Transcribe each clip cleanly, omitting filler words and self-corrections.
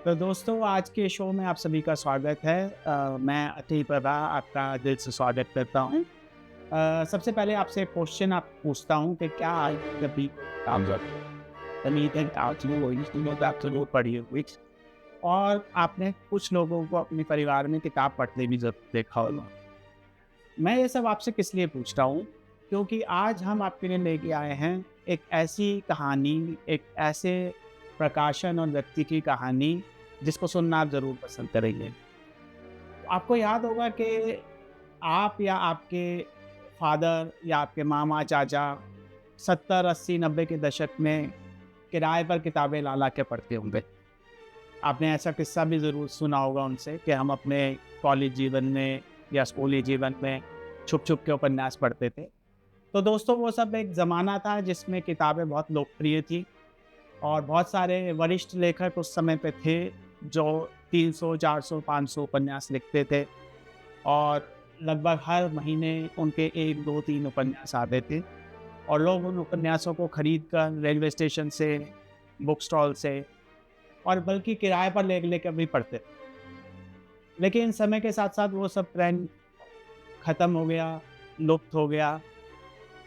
तो दोस्तों आज के शो में आप सभी का स्वागत है। मैं अति प्रभा आपका दिल से स्वागत करता हूँ। सबसे पहले आपसे एक क्वेश्चन आप पूछता हूँ कि क्या आज कभी आप जरूर पढ़ी हुई और आपने कुछ लोगों को अपने परिवार में किताब पढ़ते भी जरूर देखा होगा। मैं ये सब आपसे किस लिए पूछ रहा हूँ, क्योंकि आज हम आपके लिए लेके आए हैं एक ऐसी कहानी, एक ऐसे प्रकाशन और व्यक्ति की कहानी जिसको सुनना आप ज़रूर पसंद करेंगे। तो आपको याद होगा कि आप या आपके फादर या आपके मामा, चाचा 70, 80, 90 के दशक में किराए पर किताबें ला के पढ़ते होंगे। आपने ऐसा किस्सा भी ज़रूर सुना होगा उनसे कि हम अपने कॉलेज जीवन में या स्कूली जीवन में छुप-छुप के उपन्यास पढ़ते थे। तो दोस्तों वो सब एक ज़माना था जिसमें किताबें बहुत लोकप्रिय थी और बहुत सारे वरिष्ठ लेखक उस समय पे थे जो 300, 400, 500 उपन्यास लिखते थे और लगभग हर महीने उनके 1, 2, 3 उपन्यास आते थे और लोग उन उपन्यासों को खरीद कर रेलवे स्टेशन से, बुक स्टॉल से और बल्कि किराए पर ले कर भी पढ़ते थे। लेकिन समय के साथ-साथ वो सब ट्रेंड ख़त्म हो गया, लुप्त हो गया,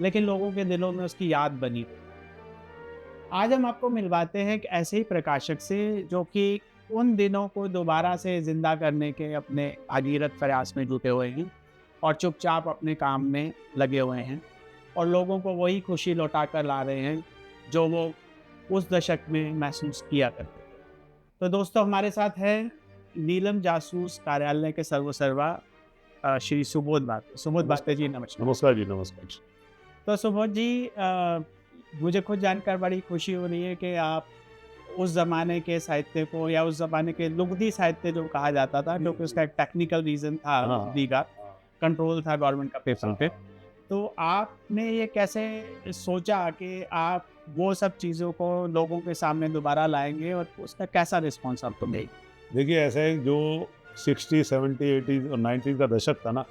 लेकिन लोगों के दिलों में उसकी याद बनी। आज हम आपको मिलवाते हैं एक ऐसे ही प्रकाशक से जो कि उन दिनों को दोबारा से ज़िंदा करने के अपने भागीरथ प्रयास में जुटे हुए हैं और चुपचाप अपने काम में लगे हुए हैं और लोगों को वही खुशी लौटा कर ला रहे हैं जो वो उस दशक में महसूस किया करते थे। तो दोस्तों हमारे साथ है नीलम जासूस कार्यालय के सर्वसर्वा श्री सुबोध बाते। सुबोध बाते जी नमस्कार। नमस्कार जी, नमस्कार। तो सुबोध जी, मुझे खुद जानकर बड़ी खुशी हो रही है कि आप उस ज़माने के साहित्य को या उस ज़माने के लुगदी साहित्य जो कहा जाता था, क्योंकि उसका एक टेक्निकल रीज़न था, हाँ, लुगदी का कंट्रोल था गवर्नमेंट का पेपर पे। तो आपने ये कैसे सोचा कि आप वो सब चीज़ों को लोगों के सामने दोबारा लाएँगे और उसका कैसा रिस्पॉन्स आपको मिलेगा? देखिए ऐसा है जो 60, 70, 80 और 90 का दशक था ना,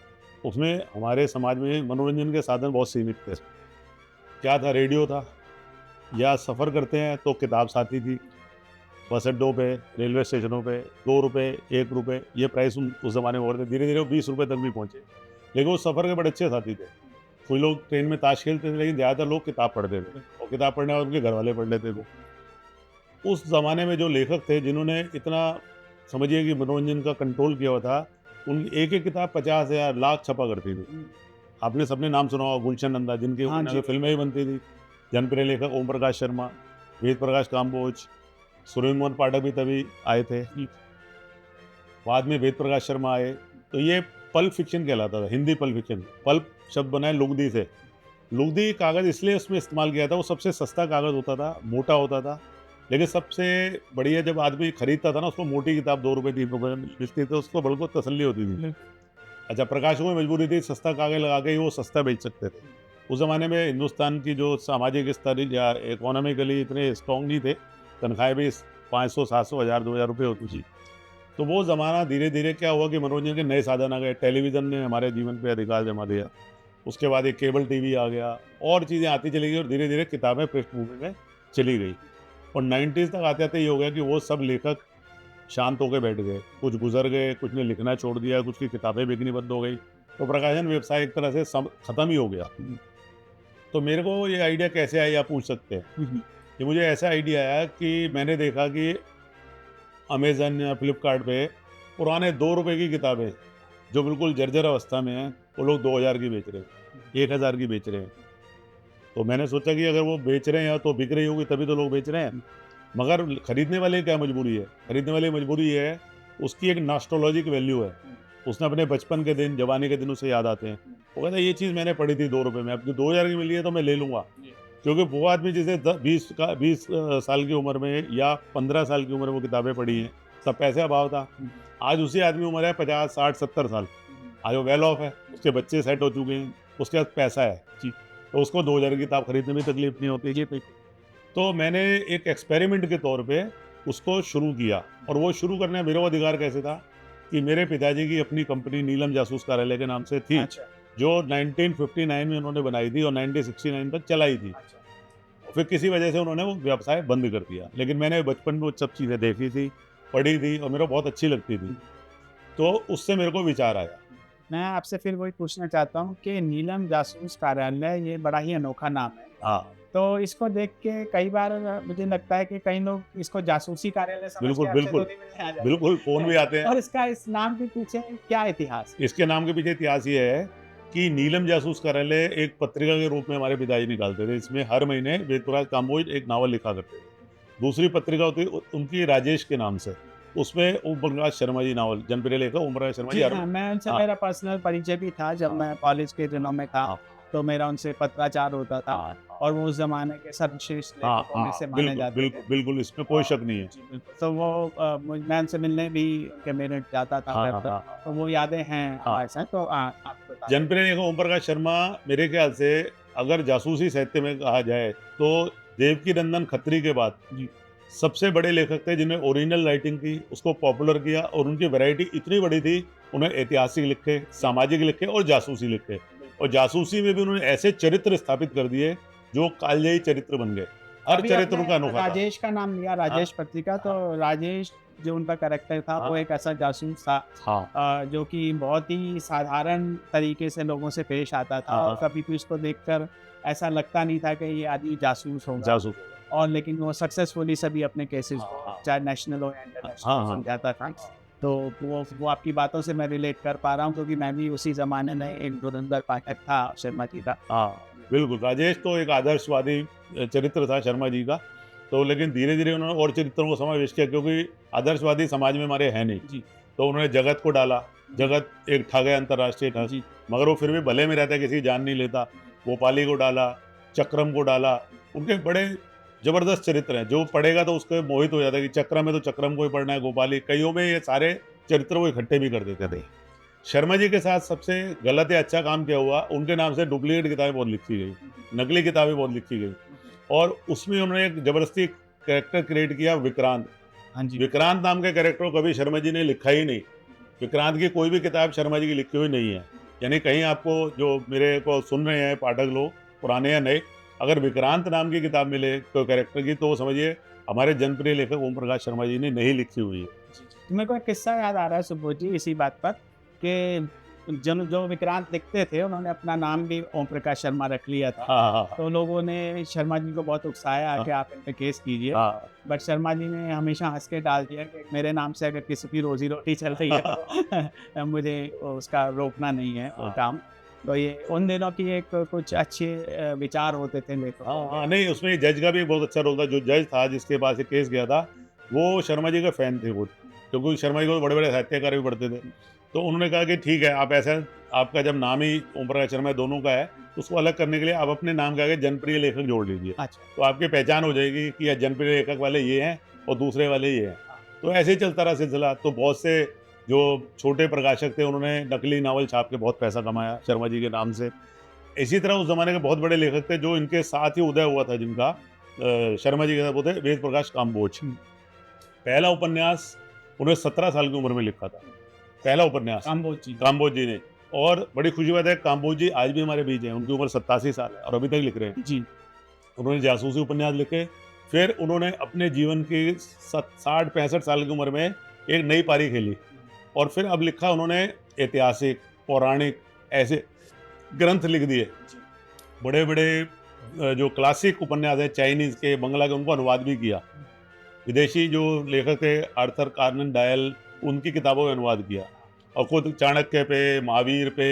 उसमें हमारे समाज में मनोरंजन के साधन बहुत सीमित थे। क्या था, रेडियो था या सफ़र करते हैं तो किताब साथी थी। बस अड्डों पे, रेलवे स्टेशनों पे ₹2, ₹1 ये प्राइस उस ज़माने में और थे। धीरे-धीरे वो ₹20 तक भी पहुँचे। लेकिन वो सफ़र के बड़े अच्छे साथी थे। कोई लोग ट्रेन में ताश खेलते थे, लेकिन ज़्यादातर लोग किताब पढ़ते थे और किताब पढ़ने वाले उनके घरवाले पढ़ लेते थे। उस ज़माने में जो लेखक थे जिन्होंने इतना समझिए कि मनोरंजन का कंट्रोल किया हुआ था, उनकी एक-एक किताब 50,000 लाख छपा करती थी। आपने सबने नाम सुना होगा गुलशन नंदा, जिनकी हाँ जी। फ़िल्में भी बनती थी। जनप्रिय लेखक ओम प्रकाश शर्मा, वेद प्रकाश काम्बोज, सुरेंद्र मोहन पाठक भी तभी आए थे। बाद में वेद प्रकाश शर्मा आए। तो ये पल्प फ़िक्शन कहलाता था, हिंदी पल्प फ़िक्शन। पल्प शब्द बना है लुगदी से। लुगदी कागज़ इसलिए उसमें इस्तेमाल किया था, वो सबसे सस्ता कागज़ होता था, मोटा होता था। लेकिन सबसे बढ़िया जब आदमी खरीदता था ना, उसको मोटी किताब ₹2, ₹3 में मिलती थी, उसको बड़ी तसल्ली होती थी। अच्छा, प्रकाशकों में मजबूरी थी, सस्ता कागज़ लगा के ही वो सस्ता बेच सकते थे। उस ज़माने में हिंदुस्तान की जो सामाजिक स्तर या इकोनॉमिकली इतने स्ट्रॉन्ग नहीं थे, तनख्वाहें भी 500, 700, 1000, ₹2000 होती थी। तो वो ज़माना धीरे-धीरे क्या हुआ कि मनोरंजन के नए साधन आ गए। टेलीविज़न ने हमारे जीवन पे अधिकार जमा दिया। उसके बाद एक केबल टीवी आ गया और चीज़ें आती चली गई और धीरे-धीरे किताबें पृष्ठभूमि में चली गई। और 90s तक आते-आते ये हो गया कि वो सब लेखक शांत होके बैठ गए। कुछ गुज़र गए, कुछ ने लिखना छोड़ दिया, कुछ की किताबें बिकनी बंद हो गई। तो प्रकाशन व्यवसाय एक तरह से ख़त्म ही हो गया। तो मेरे को ये आइडिया कैसे आया आप पूछ सकते हैं। ये मुझे ऐसा आइडिया आया कि मैंने देखा कि अमेज़न या फ्लिपकार्ट पे पुराने ₹2 की किताबें जो बिल्कुल जर्जर अवस्था में हैं, वो लोग 2000 की बेच रहे हैं, 1000 की बेच रहे हैं। तो मैंने सोचा कि अगर वो बेच रहे हैं तो बिक रही होगी तभी तो लोग बेच रहे हैं। मगर खरीदने वाले की क्या मजबूरी है? खरीदने वाले की मजबूरी ये है, उसकी एक नॉस्टैल्जिक वैल्यू है। उसने अपने बचपन के दिन, जवानी के दिन उसे याद आते हैं। वो कहता है ये चीज़ मैंने पढ़ी थी ₹2 में, अब जो 2000 की मिली है तो मैं ले लूँगा। क्योंकि वो आदमी जिसे 20 साल की उम्र में या 15 साल की उम्र में वो किताबें पढ़ी हैं, तब पैसे अभाव था। आज उसी आदमी की उम्र है 50, 60, 70 साल। आज वो वेल ऑफ है, उसके बच्चे सेट हो चुके हैं, उसके पास पैसा है। जी। तो उसको 2000 की किताब खरीदने में तकलीफ नहीं होती। जी, बिल्कुल। तो मैंने एक एक्सपेरिमेंट के तौर पे उसको शुरू किया और वो शुरू करने का मेरा अधिकार कैसे था कि मेरे पिताजी की अपनी कंपनी नीलम जासूस कार्यालय के नाम से थी, अच्छा। जो 1959 में उन्होंने बनाई थी और 1969 तक चलाई थी। अच्छा। फिर किसी वजह से उन्होंने वो व्यवसाय बंद कर दिया, लेकिन मैंने बचपन में वो सब चीज़ें देखी थी, पढ़ी थी और मेरे को बहुत अच्छी लगती थी, तो उससे मेरे को विचार आया। मैं आपसे फिर वही पूछना चाहता हूँ कि नीलम जासूस कार्यालय ये बड़ा ही अनोखा नाम है। हाँ, तो इसको देख के कई बार मुझे लगता है कि कई लोग इसको जासूसी कार्यालय समझ बिल्कुल, के आपसे बिल्कुल, धोनी मिलने आ जाते बिल्कुल फ़ोन भी आते हैं। हैं। और इसका इस नाम के पीछे क्या इतिहास है? इसके नाम के पीछे इतिहास ये है कि नीलम जासूस कार्यालय एक पत्रिका के रूप में हमारे पिताजी निकालते थे। इसमें हर महीने वेद प्रकाश काम्बोज एक नावल लिखा करते थे। दूसरी पत्रिका होती उनकी राजेश के नाम से, उसमें ओम प्रकाश शर्मा जी नावल, जनप्रिय लेखक ओम प्रकाश शर्मा जी जी हर हाँ, मैं उनसे हाँ, मेरा पर्सनल परिचय भी था जब हाँ, मैं कॉलेज के दिनों में था, हाँ, तो मेरा उनसे पत्राचार होता था हाँ, और वो उस ज़माने के सर्वश्रेष्ठ हाँ, लेखकों में हाँ, से माने बिल्कुल, जाते थे। बिल्कुल, बिल्कुल, इसमें कोई शक नहीं है। जी, बिल्कुल। तो वो मैं उनसे मिलने भी उनके मेरठ जाता था हाँ, घर हाँ, पर, हाँ, तो वो यादें हैं हाँ। हमारे साथ। तो आप बताइए। जनप्रिय लेखक ओम प्रकाश शर्मा मेरे ख्याल से अगर जासूसी साहित्य में कहा जाए तो देवकीनंदन खत्री के बाद जी, सबसे बड़े लेखक थे जिन्हें ओरिजिनल राइटिंग की, उसको पॉपुलर किया और उनकी वैरायटी इतनी बड़ी थी, उन्हें ऐतिहासिक लिखे, सामाजिक लिखे और जासूसी लिखे। और जासूसी में भी उन्होंने ऐसे चरित्र स्थापित कर दिए जो कालजयी चरित्र बन गए। हर अभी चरित्र आपने उनका अनोखा था। राजेश का नाम लिया, हाँ, राजेश पत्रिका, तो हाँ, राजेश जो उनका कैरेक्टर था वो हाँ, एक ऐसा जासूस था हाँ, जो कि बहुत ही साधारण तरीके से लोगों से पेश आता था हाँ, और हाँ, कभी भी उसको देखकर ऐसा लगता नहीं था कि ये आदमी जासूस होगा। जासूस। और लेकिन वो सक्सेसफुली सभी अपने केसेस हाँ, को हाँ, चाहे नेशनल हो या हाँ, इंटरनेशनल हाँ, समझाता था। तो वो आपकी बातों से मैं रिलेट कर पा रहा हूँ क्योंकि मैं भी उसी ज़माने में एक धुरंधर पाठक था शर्मा जी का। हाँ, बिल्कुल, राजेश तो एक आदर्शवादी चरित्र था शर्मा जी का, तो लेकिन धीरे-धीरे उन्होंने और चरित्रों को समावेश किया क्योंकि आदर्शवादी समाज में हमारे हैं नहीं, जी, तो उन्होंने जगत को डाला, जी, जगत एक ठग है, अंतर्राष्ट्रीय ठग, जी, मगर वो फिर भी भले में रहता है, किसी की जान नहीं लेता, गोपाली को डाला, चक्रम को डाला, उनके बड़े ज़बरदस्त चरित्र हैं, जो पढ़ेगा तो उसको मोहित हो जाता है कि चक्रम है तो चक्रम को ही पढ़ना है, गोपाली, कइयों में ये सारे चरित्र वो इकट्ठे भी कर देते थे। शर्मा जी के साथ सबसे गलत या अच्छा काम क्या हुआ, उनके नाम से डुप्लीकेट किताबें बहुत लिखी गई, नकली किताबें बहुत लिखी गई और उसमें उन्होंने एक ज़बरदस्ती कैरेक्टर क्रिएट किया विक्रांत। हाँ जी, विक्रांत नाम के कैरेक्टर को कभी शर्मा जी ने लिखा ही नहीं। विक्रांत की कोई भी किताब शर्मा जी की लिखी हुई नहीं है। यानी कहीं आपको जो मेरे को सुन रहे हैं पाठक लोग, पुराने या नए, अगर विक्रांत नाम की किताब मिले कोई कैरेक्टर की तो समझिए हमारे जनप्रिय लेखक ओम प्रकाश शर्मा जी ने नहीं लिखी हुई है। जी, जी। तो मेरे को एक किस्सा याद आ रहा है सुबोध जी इसी बात पर कि जो विक्रांत लिखते थे उन्होंने अपना नाम भी ओम प्रकाश शर्मा रख लिया था। हाँ, हाँ, हाँ। तो लोगों ने शर्मा जी को बहुत उकसाया हाँ, कि आप इन पे केस कीजिए। हाँ। बट शर्मा जी ने हमेशा हँस के टाल दिया कि मेरे नाम से अगर किसी की रोज़ी-रोटी चल रही है तो मुझे उसका रोकना नहीं है वो हाँ। काम। तो ये उन दिनों की एक कुछ अच्छे विचार होते थे लेखकों हाँ, के। हाँ, नहीं उसमें जज का भी बहुत अच्छा रोल था। जो जज था जिसके पास ये केस गया था, वो शर्मा जी का फैन थे खुद, क्योंकि शर्मा जी को बड़े-बड़े साहित्यकार भी पढ़ते थे। तो उन्होंने कहा कि ठीक है, आप ऐसा आपका जब नाम ही ओम प्रकाश शर्मा दोनों का है, तो उसको अलग करने के लिए आप अपने नाम के आगे जनप्रिय लेखक जोड़ लीजिए। अच्छा, तो आपकी पहचान हो जाएगी कि ये जनप्रिय लेखक वाले ये हैं और दूसरे वाले ये हैं। तो ऐसे ही चलता रहा सिलसिला। तो बहुत से जो छोटे प्रकाशक थे, उन्होंने नकली नावल छाप के बहुत पैसा कमाया शर्मा जी के नाम से। इसी तरह उस ज़माने के बहुत बड़े लेखक थे जो इनके साथ ही उदय हुआ था जिनका शर्मा जी के साथ वो थे वेद प्रकाश काम्बोज। पहला उपन्यास उन्होंने 17 साल की उम्र में लिखा था। पहला उपन्यास काम्बोज जी। काम्बोज जी ने। और बड़ी खुशी बात है काम्बोज जी आज भी हमारे बीच हैं। उनकी उम्र 87 साल है और अभी तक लिख रहे हैं। जी, उन्होंने जासूसी उपन्यास लिखे। फिर उन्होंने अपने जीवन की 60-65 साल की उम्र में एक नई पारी खेली और फिर अब लिखा उन्होंने ऐतिहासिक, पौराणिक ऐसे ग्रंथ लिख दिए। बड़े-बड़े जो क्लासिक उपन्यास हैं चाइनीज़ के, बंगला के, उनको अनुवाद भी किया। विदेशी जो लेखक थे आर्थर कॉनन डॉयल, उनकी किताबों में अनुवाद किया और खुद चाणक्य पे, महावीर पे,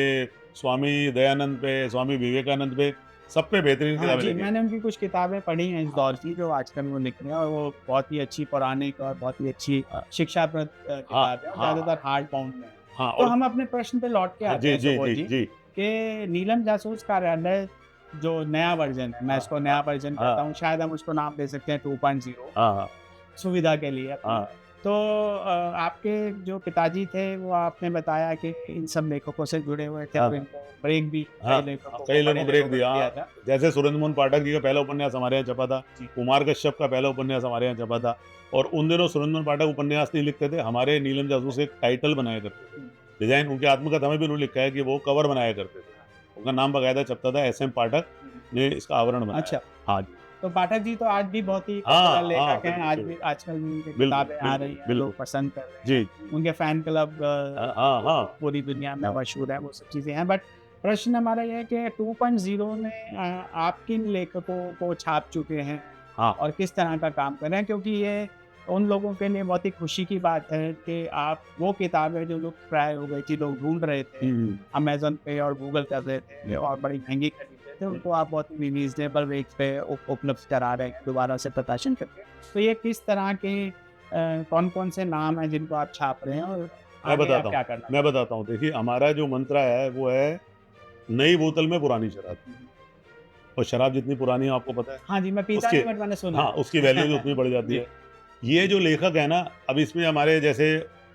स्वामी दयानंद पे, स्वामी विवेकानंद पे, सब पे बेहतरीन हाँ किताबें जी, लिखी हैं। मैंने उनकी कुछ किताबें पढ़ी हैं इस दौर की जो आजकल वो लिख रहे हैं और वो बहुत ही अच्छी पौराणिक और बहुत ही अच्छी शिक्षाप्रद हाँ, किताब है और हाँ, ज़्यादातर हार्ड बाउंड में है। हाँ तो और हम अपने प्रश्न पे लौट के हाँ, आते जी, हैं जी, सुबोध जी, जी जी। कि नीलम जासूस कार्यालय जो नया वर्जन है, मैं इसको नया वर्जन कहता हाँ, हूँ, शायद हम उसको नाम दे सकते हैं 2.0 हाँ, हाँ, सुविधा के लिए अपनी। हाँ, तो आपके जो पिताजी थे वो आपने बताया कि इन सब लेखकों से जुड़े हुए थे हाँ, और इनको ब्रेक भी हाँ, कई लेखकों को, कई लोगों बड़े को ब्रेक लेखकों को दिया। दिया हाँ, था। जैसे सुरेंद्र मोहन पाठक जी का पहला उपन्यास हमारे यहाँ छपा था, जी, कुमार कश्यप का पहला उपन्यास हमारे यहाँ छपा था और उन दिनों सुरेंद्र मोहन पाठक उपन्यास नहीं लिखते थे, हमारे नीलम जासूस एक टाइटल बनाया करते थे। हुँ, डिज़ाइन उनकी आत्मकथा में भी उन्होंने लिखा है कि वो कवर बनाया करते थे। उनका नाम बाकायदा छपता था, एसएम पाठक हुँ। ने इसका आवरण बनाया अच्छा। है। हाँ जी। तो पाठक जी तो आज भी बहुत ही हाँ, पॉपुलर लेखक हैं, आज बिल्कुल, भी आजकल भी उनकी बिल्कुल, किताबें आ बिल्कुल, रही हैं, बिल्कुल। लोग पसंद कर रहे जी, हैं। उनके फैन क्लब हाँ, हाँ, पूरी दुनिया में मशहूर है, वो सब चीज़ें हैं। बट प्रश्न हमारा ये है कि 2.0 ने आप किन लेखकों को छाप चुके हैं हाँ, और किस तरह का काम कर रहे हैं? क्योंकि ये उन लोगों के लिए बहुत ही खुशी की बात है कि आप वो किताबें जो लोग प्राय हो गई थी, लोग ढूँढ रहे थे, हुँ, अमेज़न पे और गूगल कर रहे थे और बड़ी महँगी खरीद रहे थे, उनको आप बहुत ही रीज़नेबल रेट पे उपलब्ध करा रहे हैं दोबारा से प्रकाशन करके। तो ये किस तरह के कौन-कौन से नाम हैं जिनको आप छाप रहे हैं और मैं आगे आप बताता हूँ क्या करना मैं बताता हूँ। देखिए, हमारा जो मंत्र है, वो है नई बोतल में पुरानी शराब। चाहते हैं? और शराब जितनी पुरानी है, आपको पता है, हाँ जी, मैं पीता उसकी नहीं बट मैंने सुना हाँ, है। उसकी वैल्यू भी उतनी बढ़ जाती जी, है। ये जो लेखक है ना, अब इसमें हमारे जैसे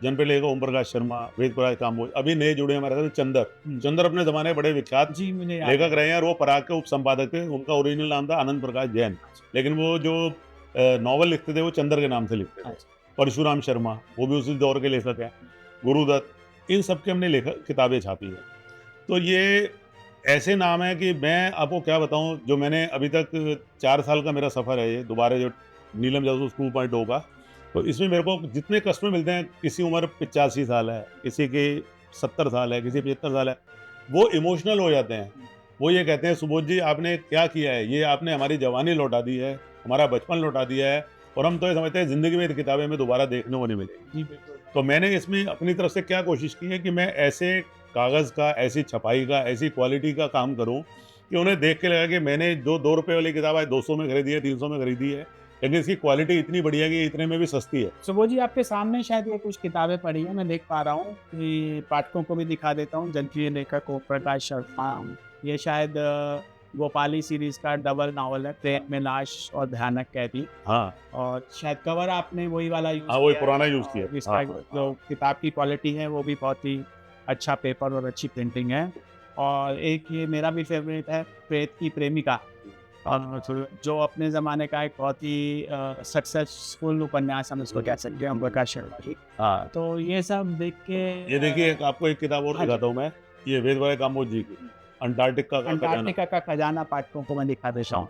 जनप्रिय लेखक ओम प्रकाश शर्मा, वेद प्रकाश काम्बोज, अभी नए जुड़े हमारे साथ चंदर। हुँ। चंदर अपने ज़माने में बड़े विख्यात जी, मुझे याद लेखक है। रहे हैं और वो पराग के उपसंपादक थे। उनका ओरिजिनल नाम था आनंद प्रकाश जैन, लेकिन वो जो नॉवल लिखते थे, वो चंदर के नाम से लिखते थे। अच्छा, परशुराम शर्मा, वो भी उसी दौर के लेखक हैं। गुरुदत्त, इन सब की हमने लेखक किताबें छापी हैं। तो ये ऐसे नाम हैं कि मैं आपको क्या बताऊँ, जो मैंने अभी तक 4 साल का मेरा सफ़र है ये, दोबारा जो नीलम जासूस 2.0 का, तो इसमें मेरे को जितने कस्टमर मिलते हैं, किसी उम्र 85 साल है, किसी की 70 साल है, किसी 75 साल है, वो इमोशनल हो जाते हैं। वो ये कहते हैं, सुबोध जी आपने क्या किया है? ये आपने हमारी जवानी लौटा दी है, हमारा बचपन लौटा दिया है और हम तो ये समझते हैं ज़िंदगी में ये किताबें हमें दोबारा देखने को नहीं मिलेगी। जी बिल्कुल। तो मैंने इसमें अपनी तरफ से क्या कोशिश की है कि मैं ऐसे कागज़ का, ऐसी छपाई का, ऐसी क्वालिटी का काम करूँ कि उन्हें देख के लगा कि मैंने जो ₹2 वाली किताब आज 200 में खरीदी है, 300 में खरीदी है, लेकिन इसकी क्वालिटी इतनी बढ़िया है कि इतने में भी सस्ती है। सुबोध जी आपके सामने शायद ये कुछ किताबें पड़ी हैं, मैं देख पा रहा हूँ कि पाठकों को भी दिखा देता हूँ। जनप्रिय लेखक ओम प्रकाश शर्मा, ये शायद भोपाली सीरीज़ का डबल नॉवल है, प्रेम में लाश और भयानक कैदी हाँ, और शायद कवर आपने वही वाला यूज़ हाँ, वही किया पुराना है यूज़ किया और है। इसका हाँ, जो किताब की क्वालिटी है वो भी बहुत ही अच्छा पेपर और अच्छी प्रिंटिंग है। और एक ये मेरा भी फ़ेवरेट है, प्रेत की प्रेमिका। जो अपने ज़माने का एक बहुत ही सक्सेसफुल उपन्यास हम इसको कह सकते हैं, ओम प्रकाश शर्मा की। हाँ। तो ये सब देख के ये देखिए, आपको एक किताब और हाँ जी। दिखाता हूँ मैं, ये वेद वाले काम्बोज जी की, अंटार्कटिका का खजाना। अंटार्कटिका का खजाना पाठकों को मैं दिखा देता हूँ।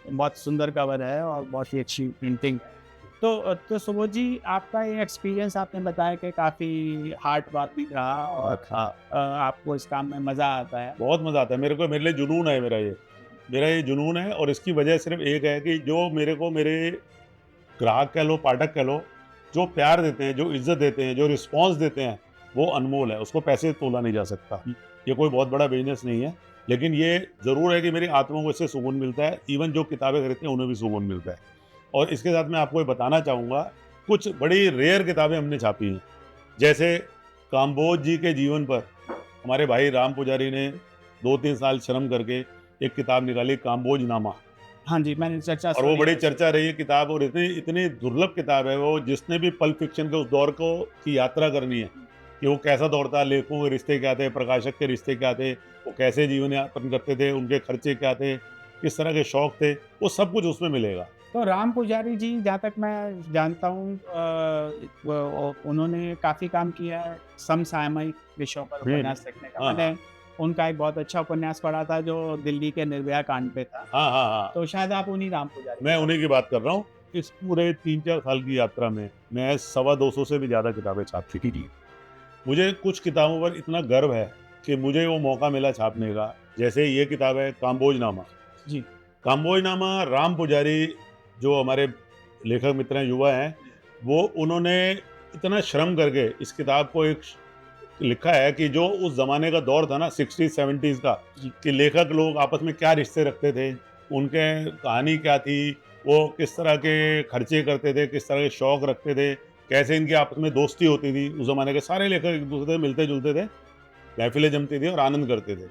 बहुत सुंदर कवर है और बहुत ही अच्छी प्रिंटिंग है। तो सुबोध जी आपका ये एक्सपीरियंस आपने बताया कि काफ़ी हार्ड वर्किंग रहा और हाँ, आपको इस काम में मज़ा आता है। बहुत मज़ा आता है। मेरे लिए जुनून है मेरा ये। मेरा ये जुनून है और इसकी वजह सिर्फ़ एक है कि जो मेरे को मेरे ग्राहक कह लो, पाठक कह लो, जो प्यार देते हैं, जो इज़्ज़त देते हैं, जो रिस्पॉन्स देते हैं, वो अनमोल है, उसको पैसे से तोला नहीं जा सकता। ये कोई बहुत बड़ा बिज़नेस नहीं है, लेकिन ये ज़रूर है कि मेरी आत्मा को इससे सुकून मिलता है, इवन जो किताबें खरीदते हैं, उन्हें भी सुकून मिलता है। और इसके साथ मैं आपको ये बताना चाहूँगा, कुछ बड़ी रेयर किताबें हमने छापी हैं। जैसे काम्बोज जी के जीवन पर हमारे भाई राम पुजारी ने 2-3 साल श्रम करके एक किताब निकाली, काम्बोजनामा। हाँ जी, मैंने चर्चा और वो सुनी बड़ी है। चर्चा रही है किताब, और इतनी इतनी दुर्लभ किताब है वो, जिसने भी पल्प फिक्शन के उस दौर को की यात्रा करनी है कि वो कैसा दौर था, लेखकों के रिश्ते क्या थे, प्रकाशक के रिश्ते क्या थे, वो कैसे जीवन यापन करते थे, उनके खर्चे क्या थे, किस तरह के शौक थे, वो सब कुछ उसमें मिलेगा। तो राम पुजारी जी जहाँ तक मैं जानता हूँ उन्होंने काफ़ी काम किया है समसामयिक विषयों पर उपन्यास लिखने का। हाँ, मैंने उनका एक बहुत अच्छा उपन्यास पढ़ा था जो दिल्ली के निर्भया कांड पे था। हाँ, हाँ, हाँ। तो शायद आप उन्हीं राम पुजारी मैं उन्हीं की बात कर रहा हूँ। इस पूरे 3-4 साल की यात्रा में मैं 250 से भी ज़्यादा किताबें छाप चुकी थी। मुझे कुछ किताबों पर इतना गर्व है कि मुझे वो मौका मिला छापने का। जैसे ये किताब है काम्बोजनामा। जी, काम्बोजनामा राम पुजारी, जो हमारे लेखक मित्र हैं, युवा हैं, वो उन्होंने इतना श्रम करके इस किताब को एक लिखा है कि जो उस ज़माने का दौर था ना 60s-70s का, जी। कि लेखक लोग आपस में क्या रिश्ते रखते थे, उनके कहानी क्या थी, वो किस तरह के खर्चे करते थे, किस तरह के शौक रखते थे, कैसे इनकी आपस में दोस्ती होती थी। उस ज़माने के सारे लेखक एक-दूसरे से मिलते-जुलते थे, महफ़िलें जमती थी और आनंद करते थे।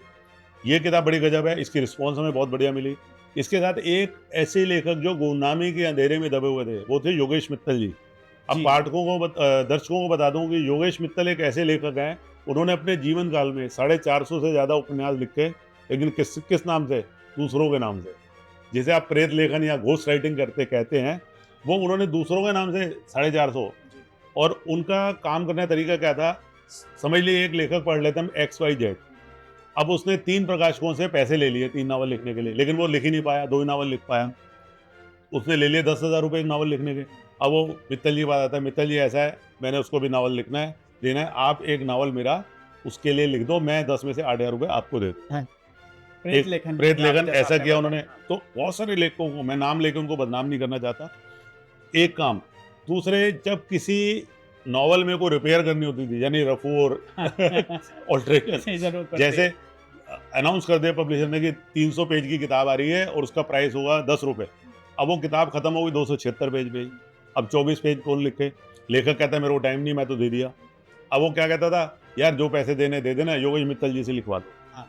ये किताब बड़ी गज़ब है, इसकी रिस्पॉन्स हमें बहुत बढ़िया मिली। इसके साथ एक ऐसे लेखक जो गुमनामी के अंधेरे में दबे हुए थे, वो थे योगेश मित्तल जी। अब जी, पाठकों को दर्शकों को बता दूँ कि योगेश मित्तल एक ऐसे लेखक हैं, उन्होंने अपने जीवन काल में 450 से ज़्यादा उपन्यास लिखे, लेकिन किस किस नाम से? दूसरों के नाम से। जिसे आप प्रेत लेखन या घोस्ट राइटिंग करते कहते हैं, वो उन्होंने दूसरों के नाम से 450। जी। और उनका काम करने का तरीका क्या था? समझ लीजिए एक लेखक पढ़ लेते हम XYZ। अब उसने 3 प्रकाशकों से पैसे ले लिए 3 नावल लिखने के लिए, लेकिन वो लिख ही नहीं पाया, 2 ही नावल लिख पाया। उसने ले लिए 10,000 रुपये एक नावल लिखने के। अब वो मित्तल जी की बात आता है, मित्तल जी ऐसा है, मैंने उसको भी नावल लिखना है, देना है, आप एक नावल मेरा उसके लिए लिख दो, मैं 10 में से 8,000 रुपये आपको दे दूँ। प्रेत एक लेखन प्रेत किया, लेखन जैसा ऐसा आपने किया बताया। उन्होंने। तो बहुत सारे लेखकों को, मैं नाम लेके उनको बदनाम नहीं करना चाहता, एक काम। दूसरे, जब किसी नॉवल में को रिपेयर करनी होती थी, यानी रफू और ऑल्टरेशन, जी, ज़रूर करते जैसे हैं। अनाउंस कर दिया पब्लिशर ने कि 300 पेज की किताब आ रही है और उसका प्राइस होगा 10 रुपये। अब वो किताब खत्म हो गई 276 पेज पे ही। अब 24 पेज कौन लिखे? लेखक कहता है मेरे को टाइम नहीं, मैं तो दे दिया। अब वो क्या कहता था, यार जो पैसे देने दे देना, योगेश मित्तल जी से लिखवा दो। हाँ।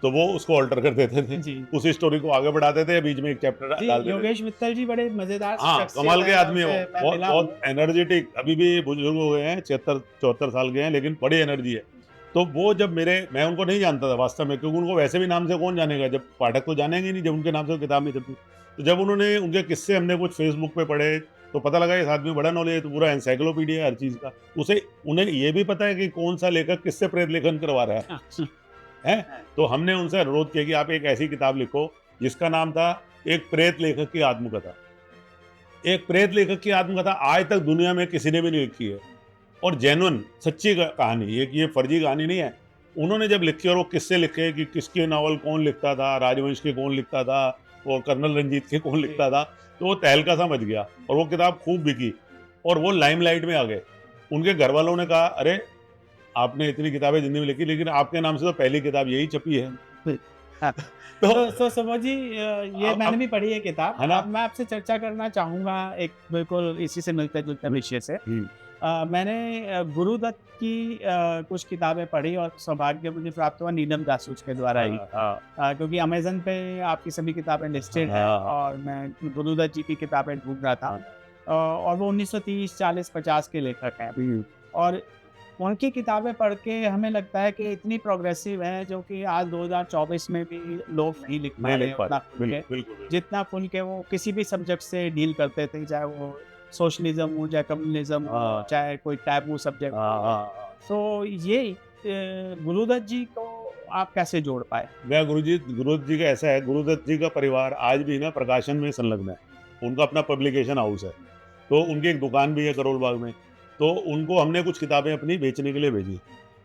तो वो उसको ऑल्टर कर देते थे, जी। उसी स्टोरी को आगे बढ़ाते थे, बीच में एक चैप्टर जी, डाल देते थे। योगेश मित्तल जी बड़े मज़ेदार हाँ, शख्सियत कमाल के हैं, आदमी है वो, उनसे मैं बहुत मिला बहुत हूँ। एनर्जेटिक, अभी भी बुजुर्ग हो गए हैं, 73-74 साल के हैं, लेकिन बड़ी एनर्जी है। तो वो जब मैं उनको नहीं जानता था वास्तव में, क्योंकि उनको वैसे भी नाम से कौन जानेगा, जब पाठक तो जानेंगे नहीं जब उनके नाम से किताब नहीं छपी। तो जब उन्होंने उनके किस्से हमने कुछ फेसबुक पे पढ़े, तो पता लगा इस आदमी में बड़ा नॉलेज है, तो पूरा एनसाइक्लोपीडिया है हर चीज़ का। उन्हें ये भी पता है कि कौन-सा लेखक किससे प्रेत लेखन करवा रहा है। हैं? तो हमने उनसे अनुरोध किया कि आप एक ऐसी किताब लिखो जिसका नाम था एक प्रेत लेखक की आत्मकथा। एक प्रेत लेखक की आत्मकथा आज तक दुनिया में किसी ने भी नहीं लिखी है, और जेन्युइन सच्ची कहानी, ये फर्जी कहानी नहीं है। उन्होंने जब लिखी, और वो किससे लिखे कि किसके नावल कौन लिखता था, राजवंश के कौन लिखता था, और कर्नल रंजीत के कौन लिखता था, तो वो तहलका सा मच गया और वो किताब खूब बिकी और वो लाइमलाइट में आ गए। उनके घर वालों ने कहा, अरे आपने इतनी किताबें जिंदगी में लिखी, लेकिन आपके नाम से तो पहली किताब यही छपी है। हाँ। तो तो सुबोध जी, ये अब मैंने भी पढ़ी है किताब। है ना? अब मैं आपसे चर्चा करना चाहूँगा एक बिल्कुल इसी से मिलते-जुलते विषय से। मैंने गुरुदत्त की कुछ किताबें पढ़ी और सौभाग्य मुझे प्राप्त हुआ नीलम जासूस के द्वारा ही। क्योंकि अमेज़न पे आपकी सभी किताबें लिस्टेड हैं हाँ। और मैं गुरुदत्त जी की किताबें ढूँढ रहा था। और वो 1930, 40, 50 के लेखक हैं। और उनकी किताबें पढ़ के हमें लगता है कि इतनी प्रोग्रेसिव है, जो कि आज 2024 में भी लोग नहीं लिख पा नहीं रहे लिख हैं पाते, उतना खुल के। बिल्कुल। जितना खुल के वो किसी भी सब्जेक्ट से डील करते थे, चाहे वो सोशलिज्म हो, चाहे कम्युनिज्म हो, हाँ। चाहे कोई टैबू सब्जेक्ट हाँ, हो। हाँ। तो ये गुरुदत्त जी को आप कैसे जोड़ पाए? गुरुदत्त जी का ऐसा है, गुरुदत्त जी का परिवार आज भी ना प्रकाशन में संलग्न है। उनका अपना पब्लिकेशन हाउस है, तो उनकी एक दुकान भी है करोल बाग में। तो उनको हमने कुछ किताबें अपनी बेचने के लिए भेजी,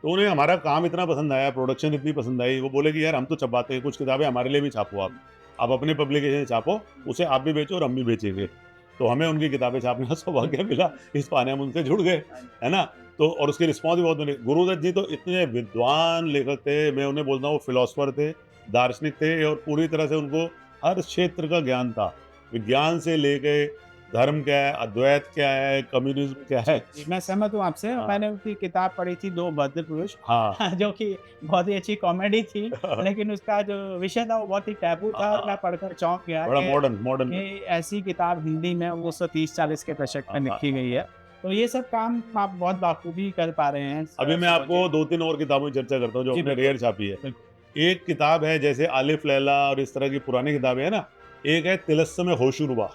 तो उन्हें हमारा काम इतना पसंद आया, प्रोडक्शन इतनी पसंद आई, वो बोले कि यार हम तो छपाते हैं, कुछ किताबें हमारे लिए भी छापो आप अपने पब्लिकेशन से छापो, उसे आप भी बेचो और हम भी बेचेंगे। तो हमें उनकी किताबें छापने का सौभाग्य मिला, इस बहाने हम उनसे जुड़ गए, है ना? तो और उसकी रिस्पॉन्स भी बहुत मिली। गुरुदत्त जी तो इतने विद्वान लेखक थे, मैं उन्हें बोलता हूँ फिलोसोफर थे, दार्शनिक थे, और पूरी तरह से उनको हर क्षेत्र का ज्ञान था। विज्ञान से लेके धर्म क्या है, अद्वैत क्या है, कम्युनिज्म क्या है। जी, मैं सहमत हूँ आपसे। हाँ। मैंने उनकी किताब पढ़ी थी, 2 बद्ध पुरुष, हाँ। जो कि बहुत ही अच्छी कॉमेडी थी, लेकिन उसका जो विषय था वो बहुत ही टैबू था और मैं पढ़कर चौंक गया बड़ा कि मॉडर्न। ऐसी किताब हिंदी में 1930-40 के दशक में हाँ, लिखी गई है। तो ये सब काम आप बहुत बाखूबी कर पा रहे हैं। अभी मैं सुबोध आपको जी। 2-3 और किताबों की चर्चा करता हूँ जो जी, अपने बिल्कुल, रेयर छापी है। बिल्कुल। एक किताब है जैसे आलिफ लैला और इस तरह की पुरानी किताबें हैं ना, एक है तिलस्सुम होशुरबा।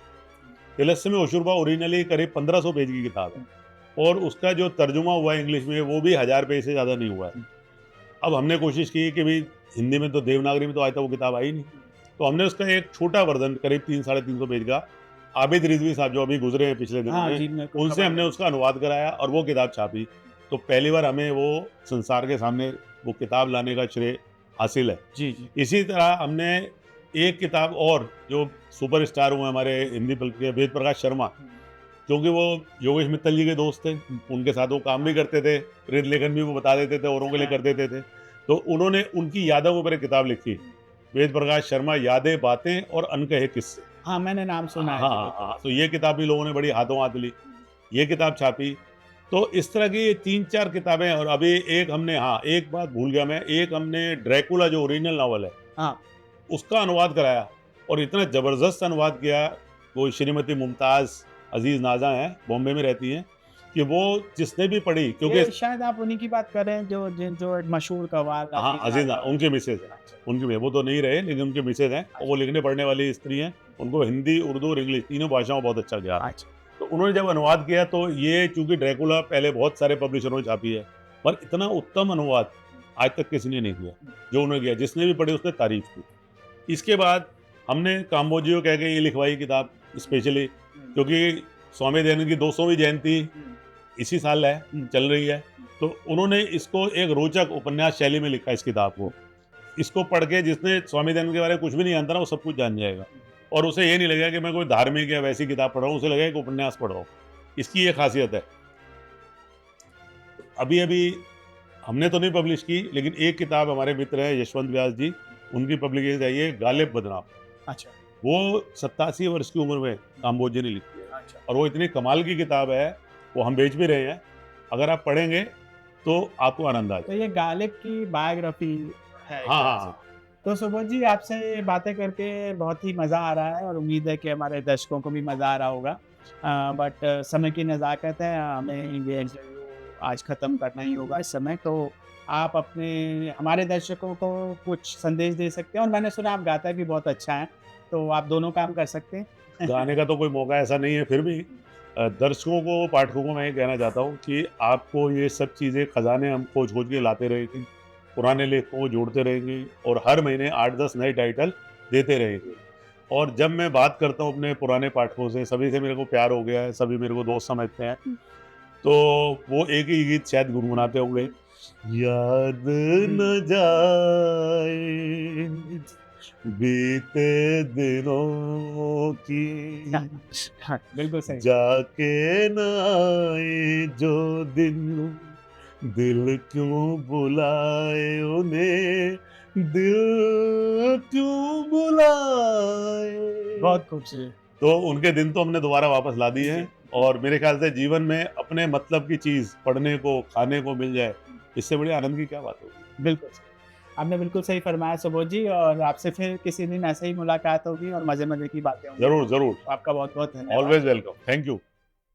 तिलस्सुम होशुरबा ओरिजिनली करीब 1500 पेज की किताब है, और उसका जो तर्जुमा हुआ है इंग्लिश में वो भी 1000 पेज से ज़्यादा नहीं हुआ है। अब हमने कोशिश की कि भाई हिंदी में तो देवनागरी में तो आज तक वो किताब आई नहीं, तो हमने उसका एक छोटा वर्जन करीब 3 साढ़े 300 पेज का, आबिद रिजवी साहब जो अभी गुजरे हैं पिछले दिनों हाँ में, जी, मेरे को उनसे खबर हमने है। उसका अनुवाद कराया और वो किताब छापी। तो पहली बार हमें वो संसार के सामने वो किताब लाने का श्रेय हासिल है। जी, जी। इसी तरह हमने एक किताब और जो सुपरस्टार हुए हमारे हिंदी पल के, वेद प्रकाश शर्मा, क्योंकि वो योगेश मित्तल जी के दोस्त थे, उनके साथ वो काम भी करते थे, प्रेत लेखन भी वो बता देते थे, औरों के लिए कर देते थे। तो उन्होंने उनकी यादों के ऊपर एक किताब लिखी, वेद प्रकाश शर्मा, यादें, बातें और अनकहे किस्से। हाँ, मैंने नाम सुना है। हाँ, जी, हाँ, बिल्कुल। हाँ, तो ये किताब भी लोगों ने बड़ी हाथों हाथ ली, ये किताब छापी। तो इस तरह की 3-4 किताबें, और अभी एक हमने, हाँ, एक बात भूल गया मैं, एक हमने ड्रैकुला जो ओरिजिनल नॉवल है, हाँ, उसका अनुवाद कराया, और इतना ज़बरदस्त अनुवाद किया। वो श्रीमती मुमताज़ अज़ीज़ नाज़ा हैं, बॉम्बे में रहती हैं, कि वो जिसने भी पढ़ी, क्योंकि ये शायद आप उन्हीं की बात कर रहे हैं जो एक मशहूर कव्वाल हाँ, अज़ीज़ उनके मिसेज़ हैं, वो तो नहीं रहे लेकिन उनके मिसेज़ हैं, और वो लिखने पढ़ने वाली स्त्री हैं। उनको हिंदी, उर्दू और इंग्लिश तीनों भाषाओं में बहुत अच्छा ज्ञान है। अच्छा। तो उन्होंने जब अनुवाद किया, तो ये चूँकि ड्रैकुला पहले बहुत सारे पब्लिशरों ने छापी है, पर इतना उत्तम अनुवाद आज तक किसी ने नहीं किया, जो उन्होंने किया। जिसने भी पढ़ी उसने तारीफ़ की। इसके बाद हमने काम्बोजियो कह के ये लिखवाई किताब, स्पेशली, क्योंकि स्वामी दयानंद की 200वीं जयंती इसी साल है, चल रही है। तो उन्होंने इसको एक रोचक उपन्यास शैली में लिखा इस किताब को। इसको पढ़ के जिसने स्वामी दयानंद के बारे में कुछ भी नहीं जानता ना, वो सब कुछ जान जाएगा, और उसे ये नहीं लगेगा कि मैं कोई धार्मिक या वैसी किताब पढ़ रहा हूँ, उसे लगेगा कि उपन्यास पढ़ रहा हूँ। इसकी ये खासियत है। अभी अभी हमने तो नहीं पब्लिश की, लेकिन एक किताब हमारे मित्र हैं यशवंत व्यास जी, उनकी पब्लिकेशन आई है, गालिब बदनाम। अच्छा वो 87 वर्ष की उम्र में काम्बोज जी ने लिखी है, अच्छा और वो इतनी कमाल की किताब है, वो हम बेच भी रहे हैं। अगर आप पढ़ेंगे तो आपको आनंद आ तो जाए। ये गालिब की बायोग्राफी है एक हाँ तरह हाँ से। हाँ। तो सुबोध जी, आपसे बातें करके बहुत ही मज़ा आ रहा है और उम्मीद है कि हमारे दर्शकों को भी मज़ा आ रहा होगा। बट समय की नज़ाकत है, हमें ये इंटरव्यू आज ख़त्म करना ही होगा इस समय। तो आप अपने हमारे दर्शकों को कुछ संदेश दे सकते हैं, और मैंने सुना आप गाता भी बहुत अच्छा है, तो आप दोनों काम कर सकते हैं। गाने का तो कोई मौका ऐसा नहीं है, फिर भी दर्शकों को, पाठकों को मैं ये कहना चाहता हूँ कि आपको ये सब चीज़ें, खजाने हम खोज खोज के लाते रहेंगे, पुराने लेखकों को जोड़ते रहेंगे, और हर महीने 8-10 नए टाइटल देते रहेंगे। और जब मैं बात करता हूँ अपने पुराने पाठकों से, सभी से मेरे को प्यार हो गया है, सभी मेरे को दोस्त समझते हैं, तो वो एक ही गीत शायद गुनगुनाते होंगे, याद न जाए बीते दिनों की, हाँ, बिल्कुल सही। जाके न आए जो दिन, दिल क्यों बुलाए उन्हें, दिल क्यों बुलाए। बहुत खूबसूरत। तो उनके दिन तो हमने दोबारा वापस ला दिए हैं, और मेरे ख्याल से जीवन में अपने मतलब की चीज़ पढ़ने को, खाने को मिल जाए, इससे बड़ी आनंद की क्या बात होगी। बिल्कुल सही। आपने बिल्कुल सही फरमाया सुबोध जी, और आपसे फिर किसी दिन ऐसे ही मुलाकात होगी और मज़े-मज़े की बातें होंगी। ज़रूर, ज़रूर। आपका बहुत-बहुत धन्यवाद। Always welcome. Thank you.